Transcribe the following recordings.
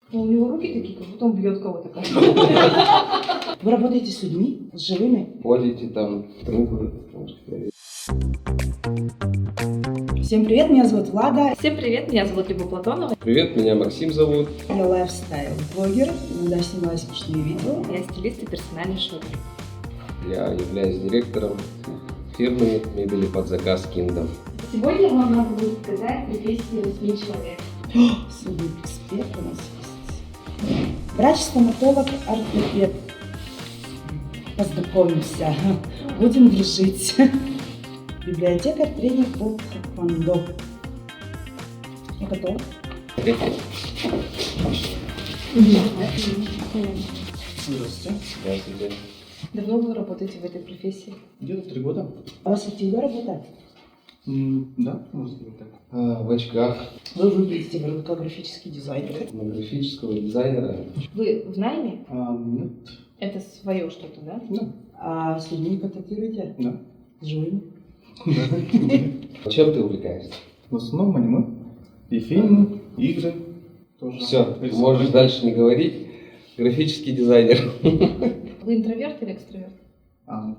Ну, у него руки такие, как будто он бьет кого-то. Вы работаете с людьми, с живыми? Ходите там, трупы, может, говорить. Всем привет, меня зовут Влада. Всем привет, меня зовут Люба Платонова. Привет, меня Максим зовут. Я лайфстайл-блогер, иногда снимаю смешные видео. Я стилист и персональный шопер. Я являюсь директором фирмы мебели под заказ Kingdom. Сегодня вам надо будет сказать профессии 8 человек. Судебный эксперт у нас есть. Врач-стоматолог, ортопед. Познакомимся, будем дружить. Библиотекарь, тренер по тэквондо. Я готова. Здравствуйте. Здравствуйте. Давно вы работаете в этой профессии? Где-то 3 года. А у вас активная работа? Да, можно сказать так. В очках Вы выглядите как графический дизайнер. на графического дизайнера. Вы в найме? Нет. Это свое что-то, да? Да. А с людьми контактируете? Да. С живыми? Чем ты увлекаешься? В основном аниме. И фильмы, игры. Тоже. Все, можешь дальше не говорить. Графический дизайнер. Вы интроверт или экстраверт?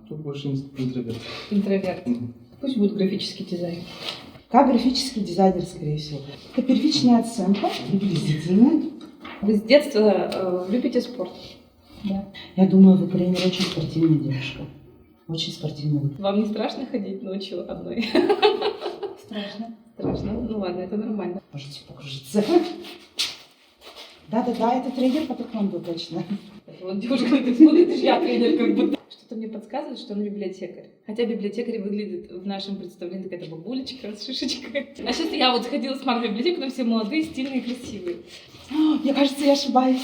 Тут больше интроверт. Интроверт. Пусть будет графический дизайн. Как графический дизайнер, скорее всего. Это первичная оценка, приблизительная. Вы с детства любите спорт? Да. Я думаю, вы тренер очень спортивная девушка. Очень спортивная. Вам не страшно ходить ночью одной? Страшно. Страшно? Ну ладно, это нормально. Можете покружиться. Да-да-да, это тренер по тэквондо, точно. Вот девушка так смотрит, и я тренер как будто. Что-то мне подсказывает, что он библиотекарь. Хотя библиотекарь выглядит в нашем представлении какая-то бабулечка с шишечкой. А сейчас я вот сходила с мамой в библиотеку, там все молодые, стильные, красивые. Мне кажется, я ошибаюсь.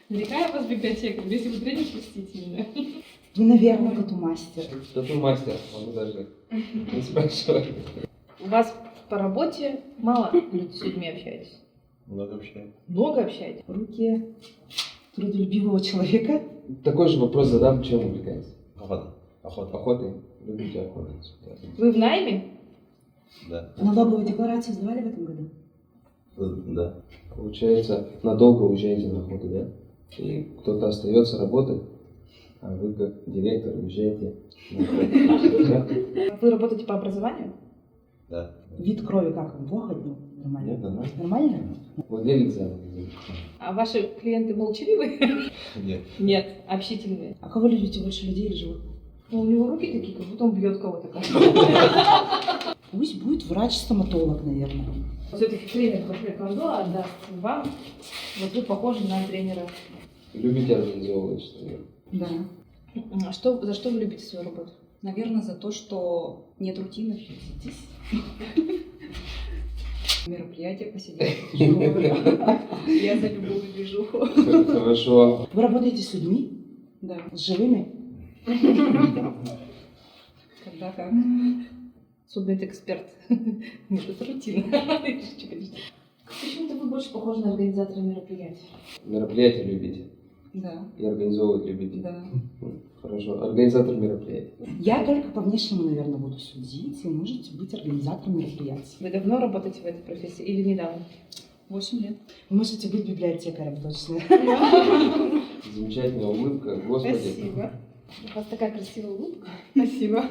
Наверняка я у вас библиотекарь, если вы тренер, простите меня. Вы, наверное, тату-мастер. Тату-мастер, могу даже не спрашивать. У вас по работе мало с людьми общаетесь? Много общаюсь. Много общаетесь? Руки трудолюбивого человека. Такой же вопрос задам, чем увлекаетесь? Охота. Охотой? Любите охоту? Вы в найме? Да. Налоговую декларацию сдавали в этом году? Да. Получается, надолго уезжаете на охоту, да? И кто-то остается работать, а вы как директор уезжаете на охоту. Вы работаете по образованию? Да. Вид крови как вам? Плохо днем? Нормально? Нет, нормально. Нормально? Владелец за магазин. А ваши клиенты молчаливые? Нет. Нет, общительные. А кого любите больше, людей или животных? Ну, у него руки такие, как будто он бьет кого-то. Пусть будет врач-стоматолог, наверное. Все-таки тренер по тэквондо отдаст вам. Вот вы похожи на тренера. Любите организовывать что-нибудь? Да. За что вы любите свою работу? Наверное, за то, что нет рутины. Мероприятие посидеть. Я за любую движуху. Хорошо. Вы работаете с людьми? Да. С живыми? Когда как. Судмедэксперт. Нет, это рутина. Почему-то вы больше похожи на организатора мероприятий. Мероприятия любите? Да. И организовывать любите? Да. Хорошо. Организатор мероприятий. Я только по внешнему, наверное, буду судить, и можете быть организатором мероприятий. Вы давно работаете в этой профессии или недавно? 8 лет. Вы можете быть библиотекарем, точно. Замечательная улыбка. Господи. Спасибо. У вас такая красивая улыбка. Спасибо.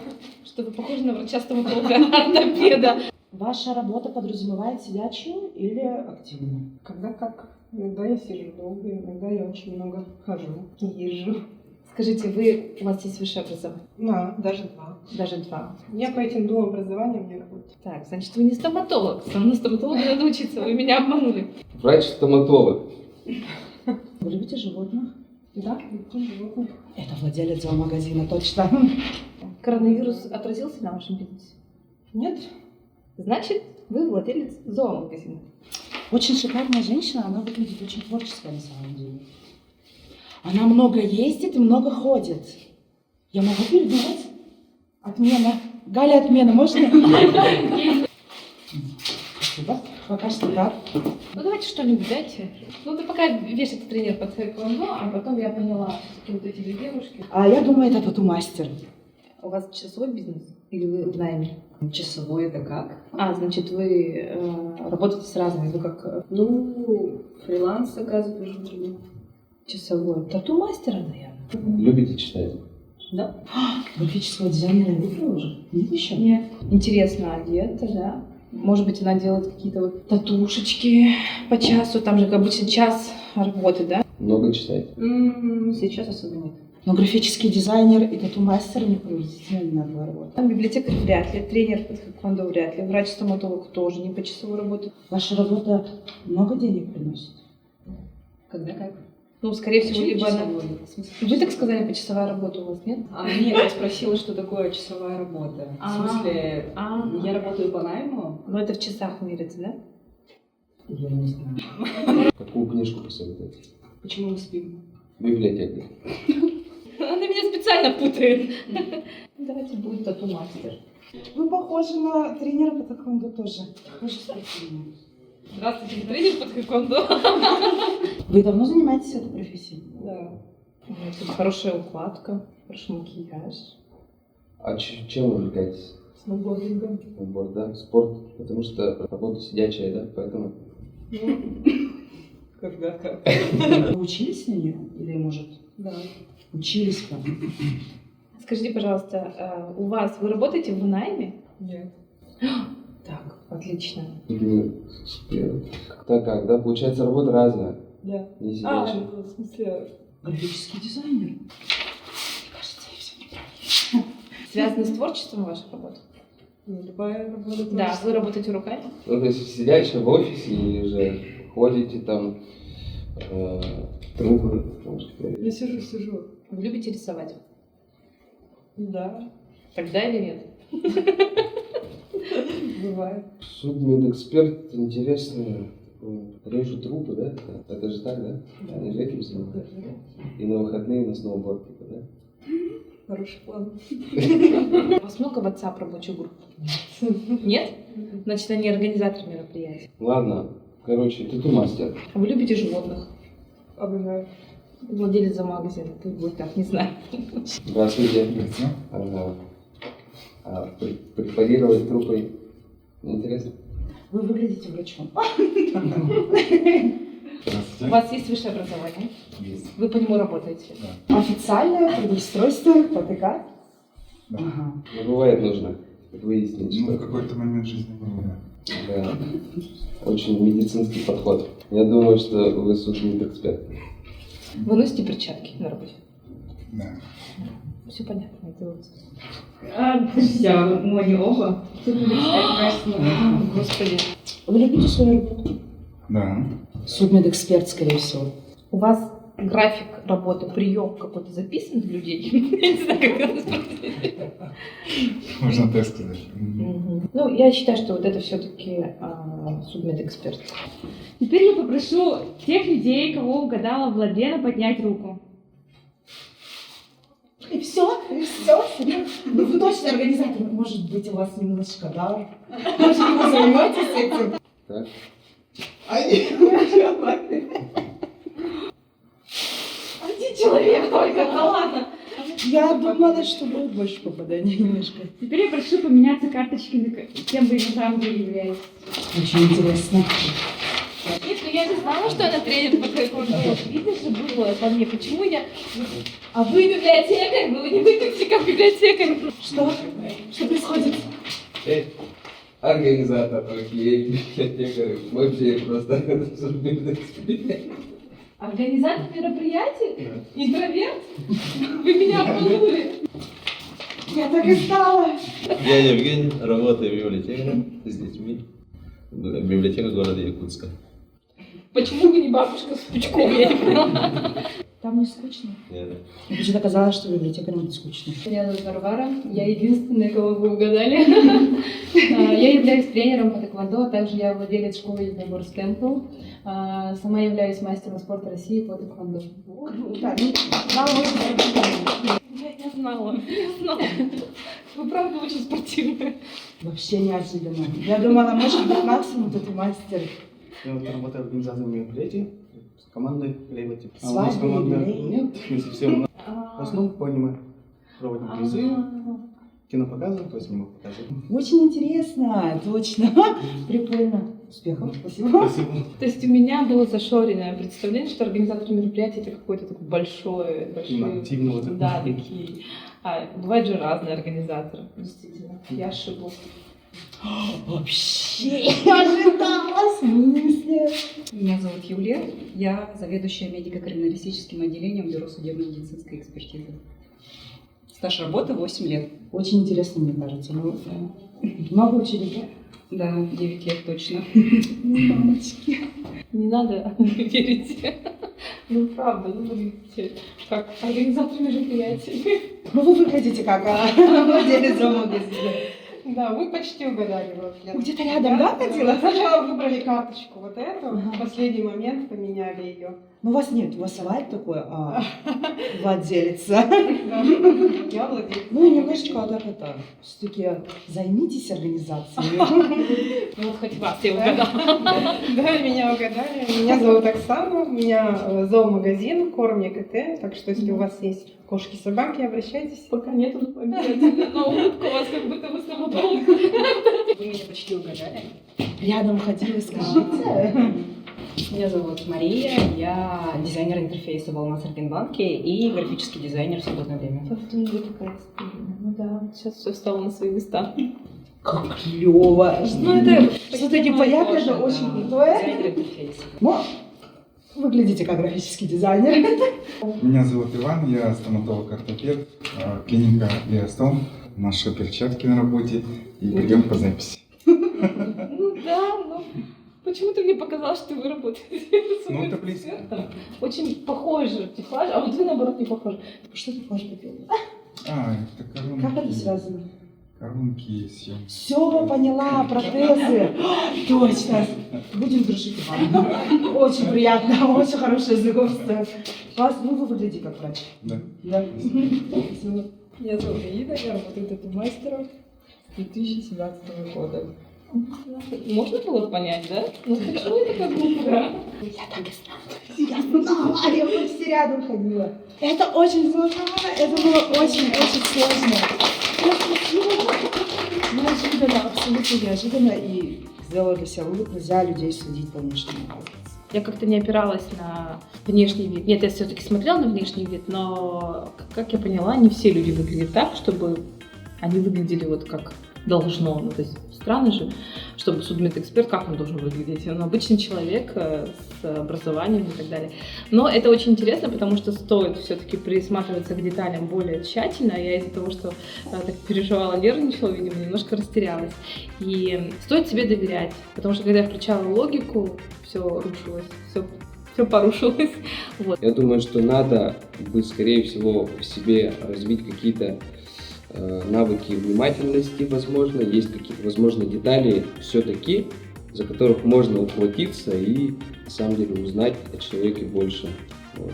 Что вы похожи на врача-стоматолога, ортопеда. Ваша работа подразумевает сидячую или активную? Когда как. Иногда я сижу долго, иногда я очень много хожу, езжу. Скажите, у вас есть высшее образование? Да, даже 2. Даже 2. Я по этим 2 образованиям не работаю. Так, значит, вы не стоматолог. На стоматолога надо учиться, вы меня обманули. Врач-стоматолог. Вы любите животных? Да, люблю животных. Это владелец зоомагазина, точно. Коронавирус отразился на вашем бизнесе? Нет? Значит, вы владелец зоомагазина. Очень шикарная женщина, она выглядит очень творческая на самом деле. Она много ездит и много ходит. Я могу передумать? Отмена. Галя, отмена, можно? Спасибо. Пока что так. Ну, давайте что-нибудь дайте. Ну, ты пока вешайте тренер по тэквондо, а потом я поняла, что вот эти две девушки. А я думаю, это тату-мастер. У вас свой бизнес? Или вы в найме? Часовой это как? Значит, вы работаете с разными, вы как Ну, фриланс заказы тоже беру. часовой. Тату-мастера, наверное. Любите читать? Да? Графического дизайнера не выбрала уже? Нет еще? Нет. Интересно одета, да? Может быть, она делает какие-то вот татушечки по часу, там же как обычно час работы, да? Много читаете? Сейчас особо нет. Но графический дизайнер и тату-мастер не приблизительно одинаковая работа. Там библиотекарь вряд ли, тренер по тэквондо вряд ли, врач-стоматолог тоже не по часовой работе. Ваша работа много денег приносит? Когда как? Ну, скорее всего, Почему либо она... часовой? В смысле, Вы так сказали, почасовая работа у вас, нет? Нет, я спросила, что такое часовая работа. В смысле, я работаю по найму? Ну, это в часах мерится, да? Я не знаю. Какую книжку посоветуете? Почему мы спим? Библиотека. Она меня специально путает. Давайте будет тату-мастер. Вы похожи на тренера по тэквондо тоже. Тоже спортивный. Здравствуйте, тренер по тэквондо. Вы давно занимаетесь этой профессией? Да. Тут хорошая укладка, хороший макияж. А чем увлекаетесь? Сноубордингом. Спорт, да? Спорт, потому что работа сидячая, да? Поэтому Когда как? Вы учились на нее? Или, может, Да. учились как? Скажите, пожалуйста, у вас, вы работаете в найме? Нет. Так, отлично. как, да? Получается, работа разная, Да. не сидячая. В смысле... Графический дизайнер. Мне кажется, я все неправильно. Связано с творчеством ваша работа? Любая работа. Да, вы работаете руками? Ну, то есть сидячая в офисе или же ходите там, трубы, может, Я сижу. Вы любите рисовать? Да, Тогда или нет? бывает. Судмедэксперт, интересно, режу трупы, да? Это же так, да? Они же этим занимаются. И на выходные на сноуборд, типа, да? Хороший план. У вас много в WhatsApp рабочих групп? Нет? Значит, они организаторы мероприятий. Ладно, короче, тату-мастер. А вы любите животных? Обожаю. Владелец зоомагазина, пусть будет так, не знаю. Здравствуйте. Препарировать трупы интересно? Вы выглядите врачом. У вас есть высшее образование? Есть. Вы по нему работаете? Официальное трудоустройство ПТК? Да. Ага. Ну, бывает нужно выяснить, Ну, в что... какой-то момент жизни было, да. Да. Очень медицинский подход. Я думаю, что вы судмедэксперт. Вы носите перчатки на работе? Да. Все понятно. Это вот... Подождите, мы не оба. Господи. Вы любите свою работу? Да. Судмедэксперт, скорее всего. У вас график работы, прием какой-то записан для людей? Я не знаю, как это спросить. Можно так сказать. Ну, я считаю, что вот это все-таки судмедэксперт. Теперь я попрошу тех людей, кого угадала Владлена, поднять руку. И все? Ну, вы точно организатор. Может быть, у вас немножко дар. Может, вы займетесь этим? Так? Один человек только, да ладно. Я думала, что будет больше попаданий немножко. Теперь я прошу поменяться карточками, кем вы на самом деле являетесь. Очень интересно. Нет, ну я не знала, что она тренер по тэквондо. Видно же было по мне. Почему я... А вы библиотекарь? Вы не выглядите как библиотекарь. Что? Что происходит? Организатор, окей, библиотекарь, вообще просто судмедэксперт. Организатор мероприятий? Интроверт? Вы меня обманули. Я так и стала. Я Евгений, работаю библиотекарем с детьми. Библиотека города Якутска. Почему вы не бабушка с пучком? Я не поняла. Там не скучно. Нет. Мне почему-то казалось, что библиотекарям будет скучно. Меня зовут Варвара, я единственная, кого вы угадали. Я являюсь тренером по тэквондо, а также я владелец школы Егорс Темпл. Сама являюсь мастером спорта России по тэквондо. Да, ну, мало очень. Я знала. Вы правда очень спортивная. Вообще неожиданно. Я думала, может быть, максимум тут мастер. Я вот работаю организатором мероприятий с командой Лейбати. А у Свадьбы, нас команда юбилей? нет, вместе все. В основном по аниме. Проводим призы, кинопоказы, то есть мимо показы. Очень интересно, точно. Прикольно. Успехов, спасибо. Спасибо. То есть у меня было зашоренное представление, что организатор мероприятия это какой-то такой большой, Активный вот это. да, такие. А бывают же разные организаторы, действительно. Я ошиблась. Вообще не ожидала, в смысле? Меня зовут Юлия, я заведующая медико-криминалистическим отделением Бюро судебно-медицинской экспертизы. Стаж работы 8 лет. Очень интересно, мне кажется. Ну, много учили, Да, 9 лет точно. мамочки. Не надо верить. Ну, правда, вы выглядите как организатор мероприятий. Ну, вы выглядите как владелец зоомагазина. Да, вы почти угадали. Вот, я- Где-то рядом, да, ходила? Сначала выбрали карточку вот эту, в последний момент поменяли ее. Ну, у вас нет, у вас бывает такое, владелица. Я владелец. Ну, немножечко так это, все-таки займитесь организацией. Ну, вот хоть вас я угадала. Да, меня угадали. Меня зовут Оксана, у меня зоомагазин, кормик и т. Так что, если у вас есть кошки-собаки, обращайтесь. Пока нету, но обязательно. Но улыбка у вас как будто вы стоматолог. Вы меня почти угадали. Рядом ходили, скажите. Меня зовут Мария, я дизайнер интерфейса в Алмаз-Аргенбанке и графический дизайнер в свободное время. Ну да, сейчас все встало на свои места. Как клево. Ну, это Что-то непонятное, это очень крутое. Дизайнер интерфейса. Ну, выглядите как графический дизайнер. Меня зовут Иван, я стоматолог-ортопед, клиника Биостом, наши перчатки на работе и прием по записи. Ну да, но почему-то мне показалось, что вы работаете с Ну, это близко. экспертом. Очень похоже, типаж, а вот вы наоборот не похожи. Что ты хочешь делать? Это коронки. Как это связано? Коронки и съемки. Все, поняла, протезы. Точно. Будем дружить, Иван. Очень приятно, очень хорошее знакомство. Вас, ну, вы выглядите как врач. Да. Да. Спасибо. Меня зовут Аида, я работаю тату-мастером с 2017 года. Можно было понять, да? Ну почему это как глупо? Я так и знала. Я знала, я почти рядом ходила. Это очень сложно, это было очень-очень сложно. Неожиданно, абсолютно неожиданно. И сделала для себя вывод, нельзя людей судить по внешнему. Я как-то не опиралась на внешний вид. Нет, я все-таки смотрела на внешний вид, но, как я поняла, не все люди выглядят так, чтобы они выглядели вот как должно. Ну, то есть странно же, чтобы судмедэксперт, как он должен выглядеть? Он обычный человек с образованием и так далее. Но это очень интересно, потому что стоит все-таки присматриваться к деталям более тщательно. Я из-за того, что так переживала, нервничала, видимо, немножко растерялась. И стоит себе доверять, потому что когда я включала логику, все рушилось, все порушилось. Вот. Я думаю, что надо бы, скорее всего, в себе развить какие-то навыки внимательности, возможно, есть какие-то, возможно, детали все-таки, за которых можно ухватиться и, на самом деле, узнать о человеке больше. Вот.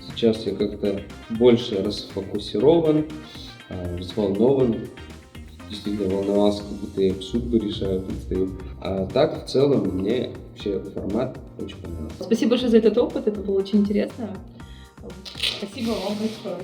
Сейчас я как-то больше расфокусирован, взволнован, действительно волновался, как будто я судьбу решаю, предстаю. А так, в целом, мне вообще формат очень понравился. Спасибо большое за этот опыт, это было очень интересно. Спасибо вам большое.